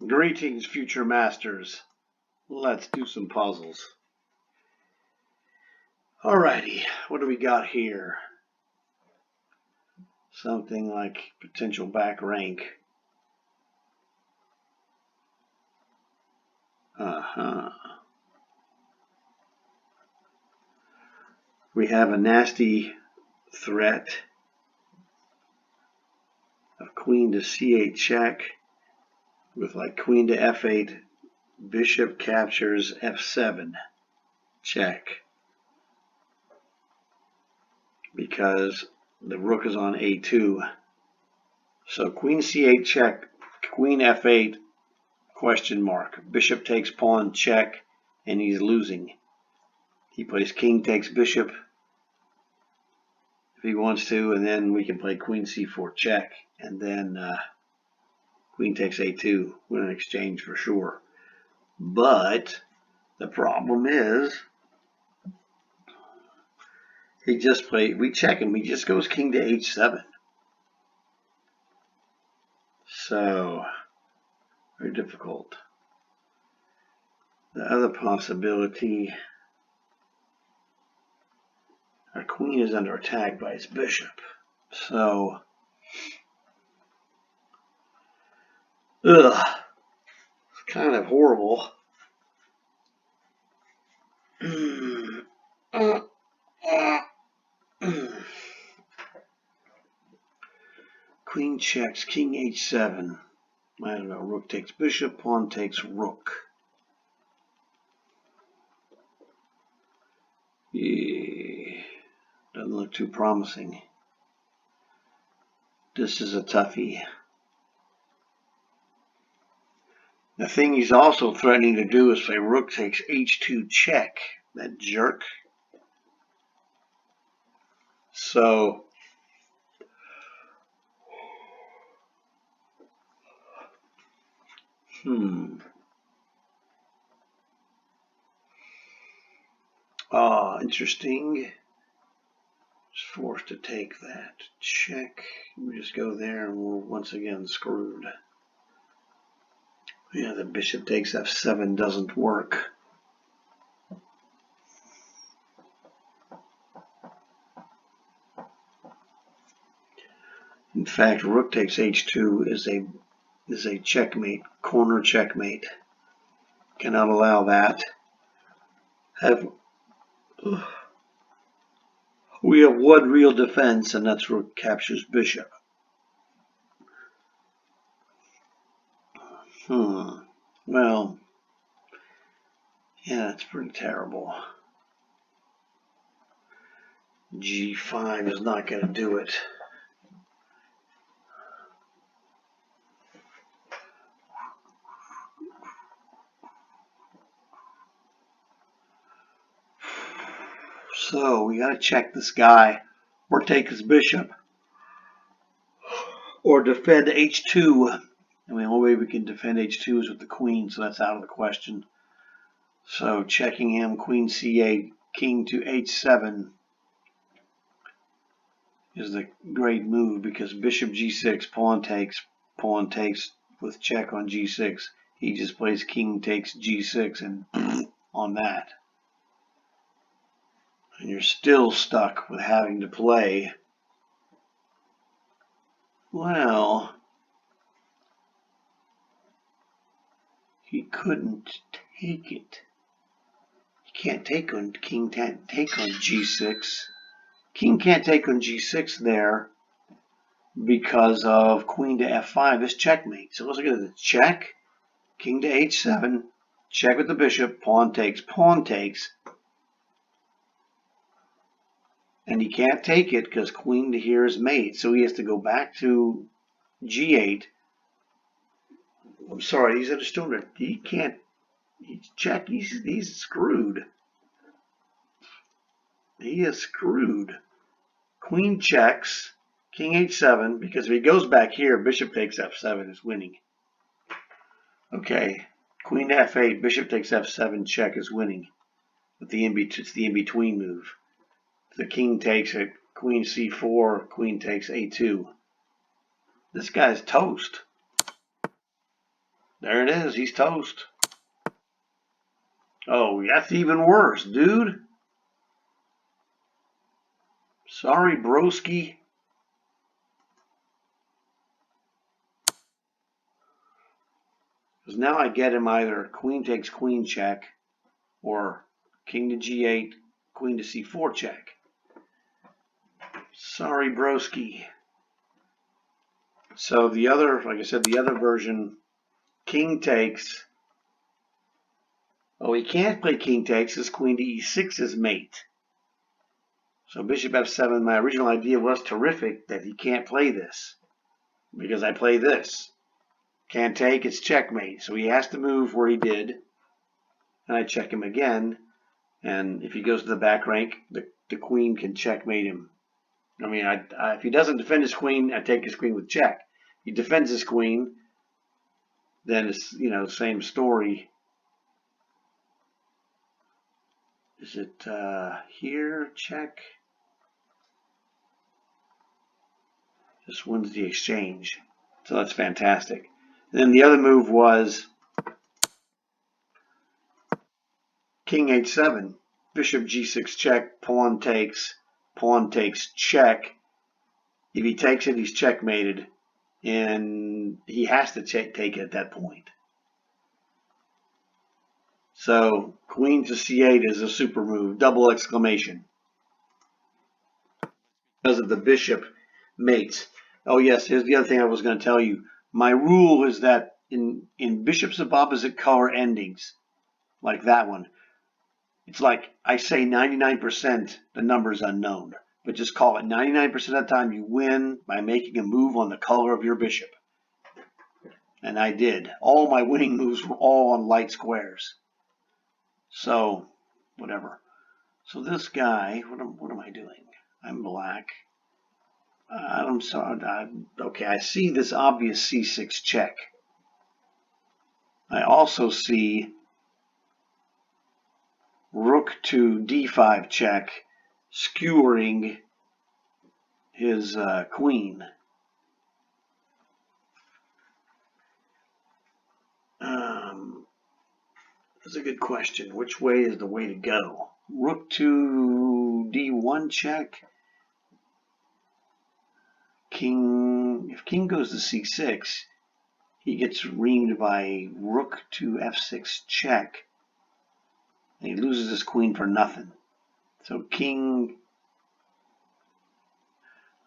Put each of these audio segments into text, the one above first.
Greetings, future masters. Let's do some puzzles. Alrighty, what do we got here? Something like potential back rank. We have a nasty threat of queen to c8 check with like queen to f8, bishop captures f7 check because the rook is on a2. So queen c8 check, queen f8 question mark, bishop takes pawn check, and he's losing. He plays king takes bishop if he wants to, and then we can play queen c4 check, and then queen takes a2 with an exchange for sure. But the problem is we check him, he just goes king to h7. So, very difficult. The other possibility, our queen is under attack by its bishop. So, it's kind of horrible. Queen checks, king h7. I don't know, rook takes bishop, pawn takes rook. Yeah, doesn't look too promising. This is a toughie. The thing he's also threatening to do is say rook takes h2 check. That jerk. So, interesting. Just forced to take that check. We just go there and we're once again screwed. Yeah, the bishop takes f7 doesn't work. In fact, rook takes h2 is a checkmate, corner checkmate. Cannot allow that. We have one real defense, and that's rook captures bishop. Well, yeah, it's pretty terrible. g5 is not going to do it. So we got to check this guy or take his bishop or defend h2. And the only way we can defend h2 is with the queen, so that's out of the question. So checking him, queen c8, king to h7 is the great move because bishop g6, pawn takes with check on g6. He just plays king takes g6 and on that. And you're still stuck with having to play, well, he couldn't take it. He can't take on, king can't take on g6. King can't take on g6 there because of queen to f5 is checkmate. So let's look at the check, king to h7, check with the bishop, pawn takes, and he can't take it because queen to here is mate, so he has to go back to g8. I'm sorry, he's understood it. He can't. He's check. He's screwed. He is screwed. Queen checks, king h7, because if he goes back here, bishop takes f7 is winning. Okay, queen to f8, bishop takes f7, check is winning. But it's the in-between move. The king takes it, queen c4, queen takes a2. This guy's toast. There it is. He's toast. Oh, that's even worse, dude. Sorry, broski. Because now I get him either queen takes queen check or king to g8, queen to c4 check. Sorry, broski. So the other, like I said, the other version, king takes. Oh, he can't play king takes because queen to e6 is mate. So bishop f7, my original idea was terrific that he can't play this because I play this. Can't take, it's checkmate. So he has to move where he did, and I check him again. And if he goes to the back rank, the queen can checkmate him. I mean, if he doesn't defend his queen, I take his queen with check. He defends his queen, then it's, same story. Is it here? Check. Just wins the exchange. So that's fantastic. And then the other move was king h7, bishop g6 check, pawn takes, check. If he takes it, he's checkmated, and he has to take it at that point. So queen to c8 is a super move, double exclamation, because of the bishop mates. Oh yes, here's the other thing I was going to tell you. My rule is that in bishops of opposite color endings, like that one, it's like I say 99%, the number's unknown. But just call it 99% of the time you win by making a move on the color of your bishop. And I did. All my winning moves were all on light squares. So, whatever. So this guy, what am I doing? I'm black. I'm sorry. Okay, I see this obvious c6 check. I also see rook to d5 check, skewering his queen. That's a good question. Which way is the way to go? Rook to d1 check. King, if king goes to c6, he gets reamed by rook to f6 check. And he loses his queen for nothing. So king,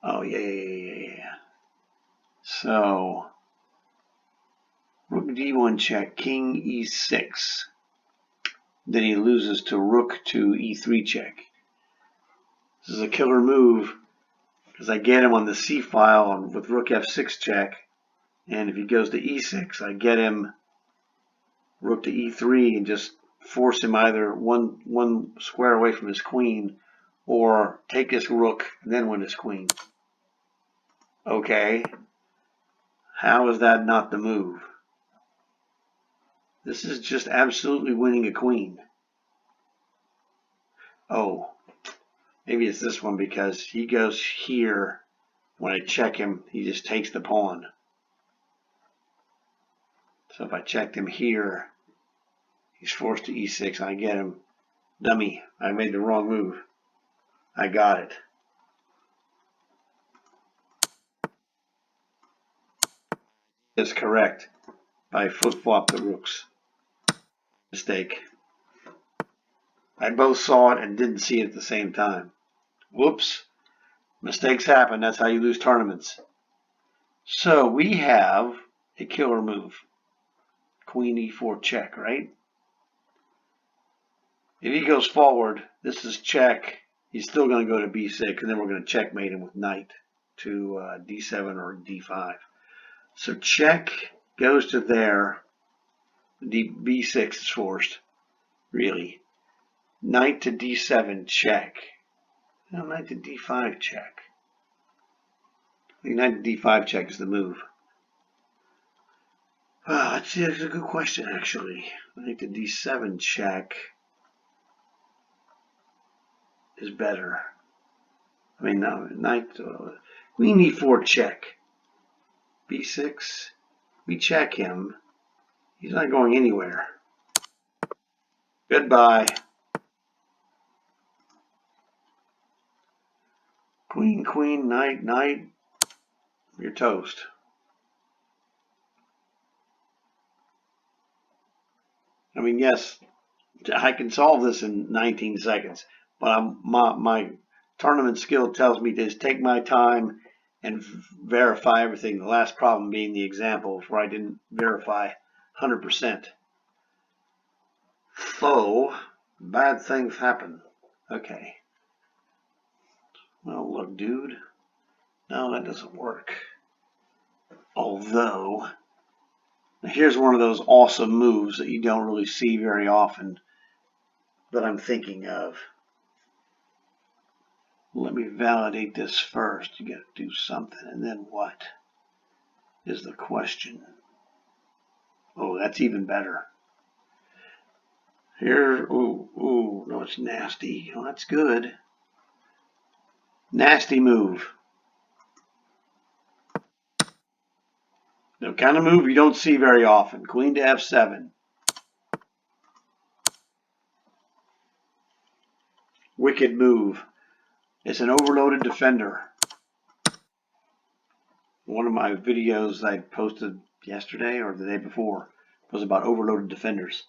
oh yeah. So rook d1 check, king e6. Then he loses to rook to e3 check. This is a killer move because I get him on the c file with rook f6 check. And if he goes to e6, I get him rook to e3 and just force him either one square away from his queen or take his rook and then win his queen. Okay. How is that not the move? This is just absolutely winning a queen. Oh, maybe it's this one because he goes here. When I check him, he just takes the pawn. So if I checked him here, he's forced to e6 and I get him. Dummy, I made the wrong move. I got it. That's correct. I flip-flopped the rooks. Mistake. I both saw it and didn't see it at the same time. Whoops. Mistakes happen. That's how you lose tournaments. So we have a killer move. Queen e4 check, right? If he goes forward, this is check. He's still going to go to b6, and then we're going to checkmate him with knight to d7 or d5. So check goes to there. b6 is forced, really. Knight to d7 check. No, knight to d5 check. I think knight to d5 check is the move. That's a good question, actually. Knight to d7 check is better. I mean, no, knight, queen e4 check. b6, we check him. He's not going anywhere. Goodbye. Queen, queen, knight, knight. You're toast. I mean, yes, I can solve this in 19 seconds, but my tournament skill tells me to just take my time and verify everything. The last problem being the examples where I didn't verify 100%. So, bad things happen. Okay. Well, look, dude. No, that doesn't work. Although, here's one of those awesome moves that you don't really see very often that I'm thinking of. Let me validate this first. You got to do something, and then what is the question? Oh, that's even better. Here, ooh, no, it's nasty. Oh, that's good. Nasty move. The kind of move you don't see very often. Queen to f7. Wicked move. It's an overloaded defender. One of my videos I posted yesterday or the day before was about overloaded defenders.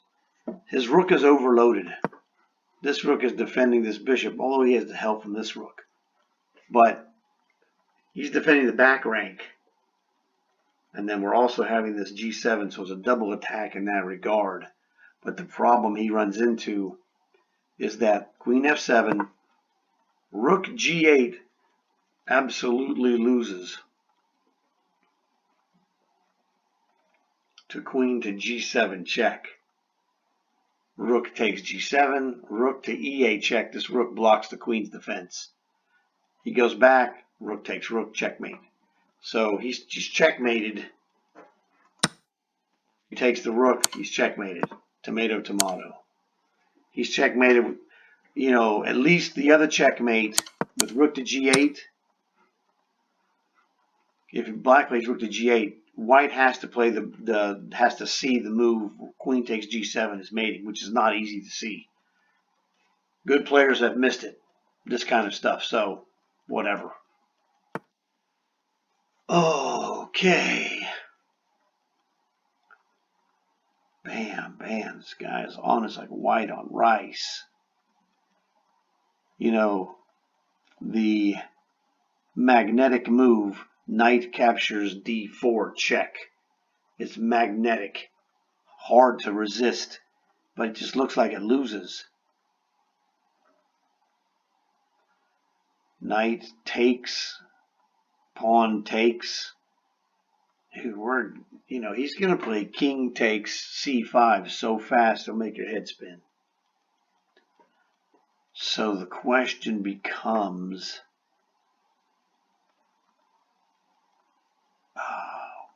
His rook is overloaded. This rook is defending this bishop, although he has the help from this rook. But he's defending the back rank. And then we're also having this g7, so it's a double attack in that regard. But the problem he runs into is that queen f7, rook g8 absolutely loses to queen to g7 check. Rook takes g7, rook to e8 check. This rook blocks the queen's defense. He goes back, rook takes rook, checkmate. So he's checkmated. He takes the rook, he's checkmated. Tomato, tomato. He's checkmated, you know, at least the other checkmate with rook to g8. If black plays rook to g8, white has to play has to see the move queen takes g7 is mating, which is not easy to see. Good players have missed it, this kind of stuff, so whatever. Okay. Bam, bam, this guy is on us like white on rice. You know, the magnetic move, knight captures d4 check. It's magnetic, hard to resist, but it just looks like it loses. Knight takes, pawn takes. Dude, he's going to play king takes c5 so fast it'll make your head spin. So the question becomes, oh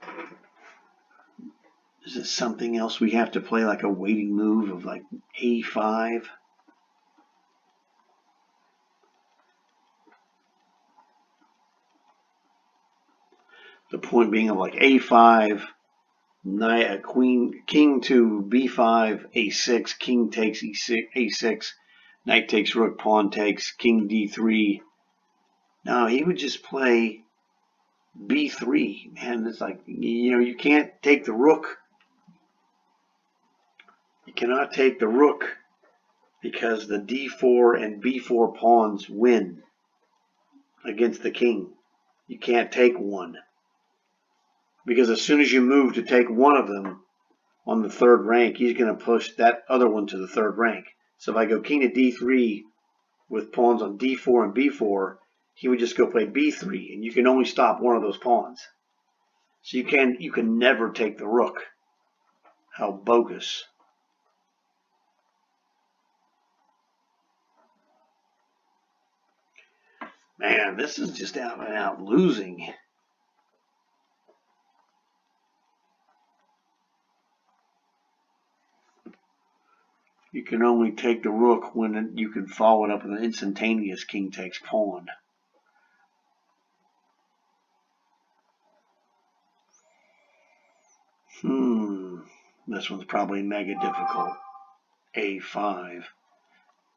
man, is it something else we have to play, like a waiting move of like a5? The point being of like a5, knight, king to b5, a6, king takes a6, knight takes rook, pawn takes, king d3. No, he would just play b3. Man, it's like, you can't take the rook. You cannot take the rook because the d4 and b4 pawns win against the king. You can't take one. Because as soon as you move to take one of them on the third rank, he's going to push that other one to the third rank. So if I go king to d3 with pawns on d4 and b4, he would just go play b3, and you can only stop one of those pawns. So you can never take the rook. How bogus. Man, this is just out and out losing. You can only take the rook when you can follow it up with an instantaneous king takes pawn. This one's probably mega difficult. A5.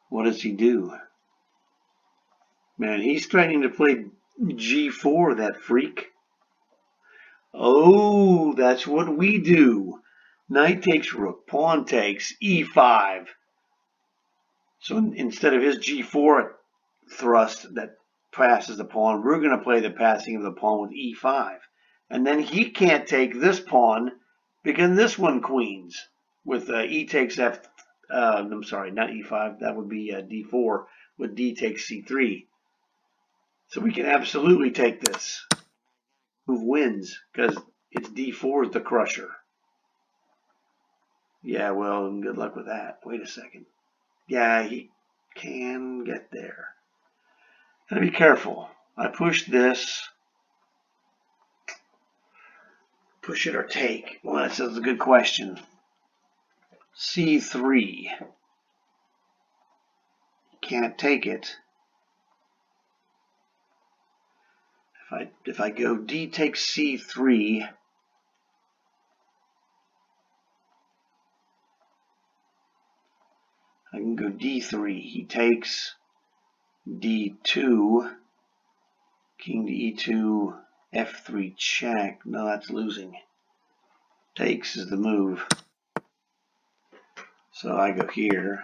What does he do? Man, he's threatening to play G4, that freak. Oh, that's what we do. Knight takes rook, pawn takes E5. So instead of his G4 thrust that passes the pawn, we're going to play the passing of the pawn with E5. And then he can't take this pawn because this one queens with E takes F. I'm sorry, not E5. That would be D4 with D takes C3. So we can absolutely take this. Move wins because it's D4 is the crusher. Yeah, well, good luck with that. Wait a second. Yeah, he can get there. Gotta be careful. I push this. Push it or take? Well, that's a good question. C3. Can't take it. If I go D takes C3, I can go D3. He takes D2, king to E2, F3 check. No, that's losing. Takes is the move. So I go here.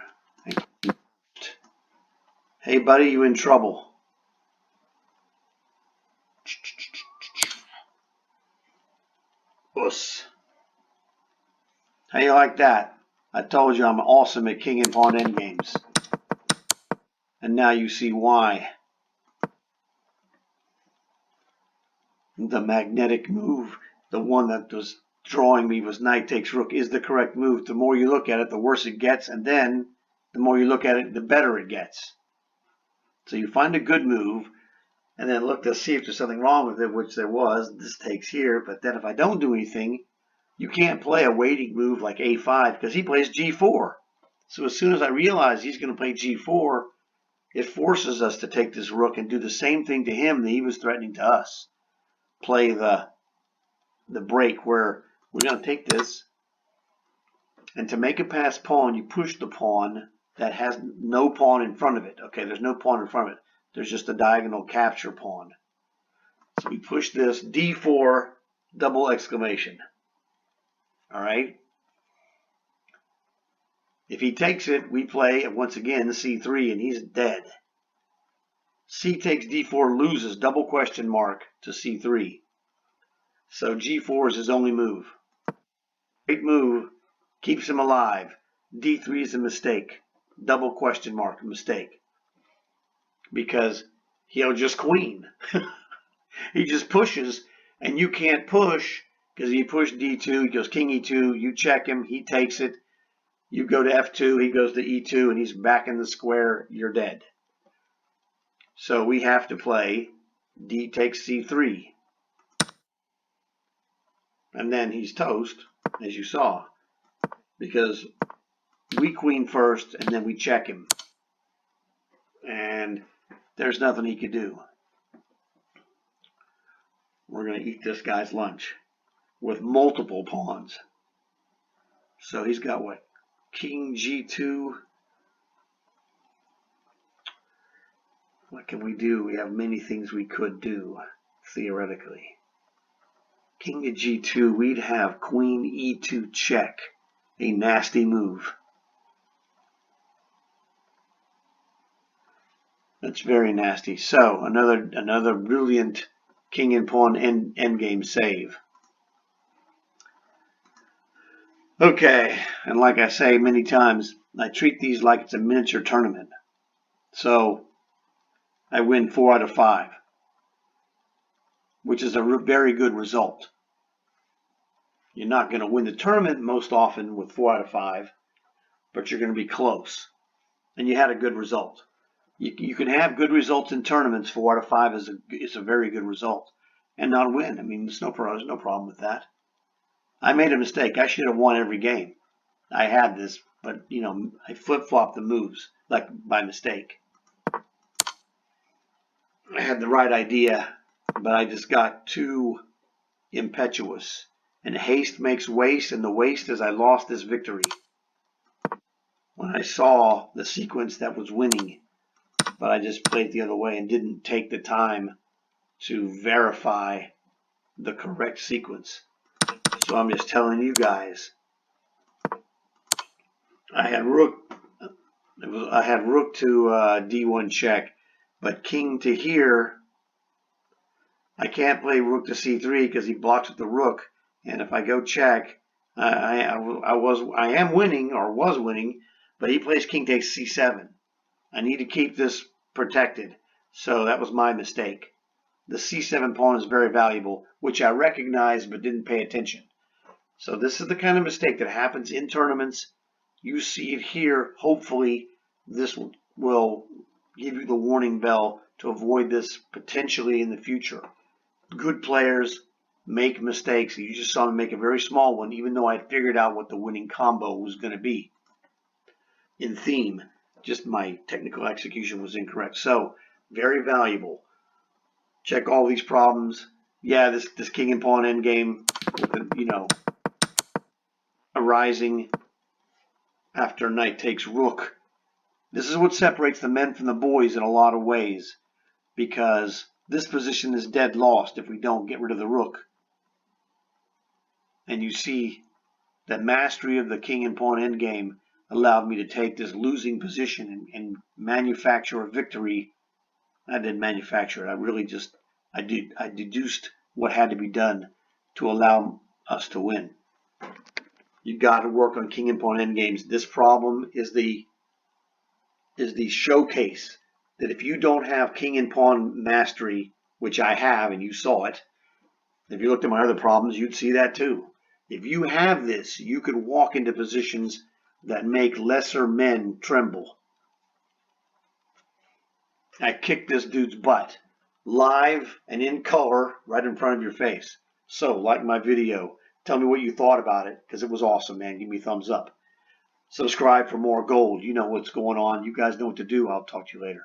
Hey, buddy, you in trouble. Us. How you like that? I told you I'm awesome at king and pawn endgames. And now you see why. The magnetic move, the one that was drawing me was knight takes rook, is the correct move. The more you look at it, the worse it gets, and then the more you look at it, the better it gets. So you find a good move, and then look to see if there's something wrong with it, which there was. This takes here, but then if I don't do anything, you can't play a waiting move like A5 because he plays G4. So as soon as I realize he's going to play G4, it forces us to take this rook and do the same thing to him that he was threatening to us. Play the break where we're going to take this, and to make a pass pawn, you push the pawn that has no pawn in front of it. Okay, there's no pawn in front of it. There's just a diagonal capture pawn. So we push this, D4, double exclamation. All right. If he takes it, we play, once again, C3, and he's dead. C takes D4, loses, double question mark to C3. So G4 is his only move. Great move, keeps him alive. D3 is a mistake, double question mark, mistake. Because he'll just queen. He just pushes, and you can't push, because he pushed D2, he goes king E2, you check him, he takes it. You go to F2, he goes to E2, and he's back in the square, you're dead. So we have to play D takes C3. And then he's toast, as you saw, because we queen first, and then we check him. And there's nothing he could do. We're going to eat this guy's lunch with multiple pawns. So he's got what? King G2. What can we do? We have many things we could do, theoretically. King to G2, we'd have Queen E2 check, a nasty move. That's very nasty. So another brilliant king and pawn endgame save. Okay, and like I say many times, I treat these like it's a miniature tournament. So I win 4 out of 5, which is a very good result. You're not going to win the tournament most often with 4 out of 5, but you're going to be close. And you had a good result. You can have good results in tournaments. 4 out of 5 is a very good result, and not win. I mean, there's no problem with that. I made a mistake. I should have won every game. I had this, but I flip-flopped the moves like by mistake. I had the right idea, but I just got too impetuous And haste makes waste, and the waste is I lost this victory when I saw the sequence that was winning, but I just played the other way and didn't take the time to verify the correct sequence. So I'm just telling you guys, I had rook to d1 check, but king to here. I can't play rook to c3 because he blocks with the rook, and if I go check, I am winning or was winning, but he plays king takes c7. I need to keep this protected, so that was my mistake. The c7 pawn is very valuable, which I recognized but didn't pay attention. So this is the kind of mistake that happens in tournaments. You see it here. Hopefully this will give you the warning bell to avoid this potentially in the future. Good players make mistakes. You just saw me make a very small one, even though I figured out what the winning combo was going to be in theme. Just my technical execution was incorrect. So very valuable. Check all these problems. Yeah, this king and pawn endgame, arising after knight takes rook. This is what separates the men from the boys in a lot of ways, because this position is dead lost if we don't get rid of the rook. And you see that mastery of the king and pawn endgame allowed me to take this losing position and manufacture a victory. I didn't manufacture it. I deduced what had to be done to allow us to win. You got to work on king and pawn endgames. This problem is the showcase that if you don't have king and pawn mastery, which I have, and you saw it, if you looked at my other problems, you'd see that too. If you have this, you could walk into positions that make lesser men tremble. I kicked this dude's butt, live and in color, right in front of your face. So, like my video. Tell me what you thought about it, because it was awesome, man. Give me a thumbs up. Subscribe for more gold. You know what's going on. You guys know what to do. I'll talk to you later.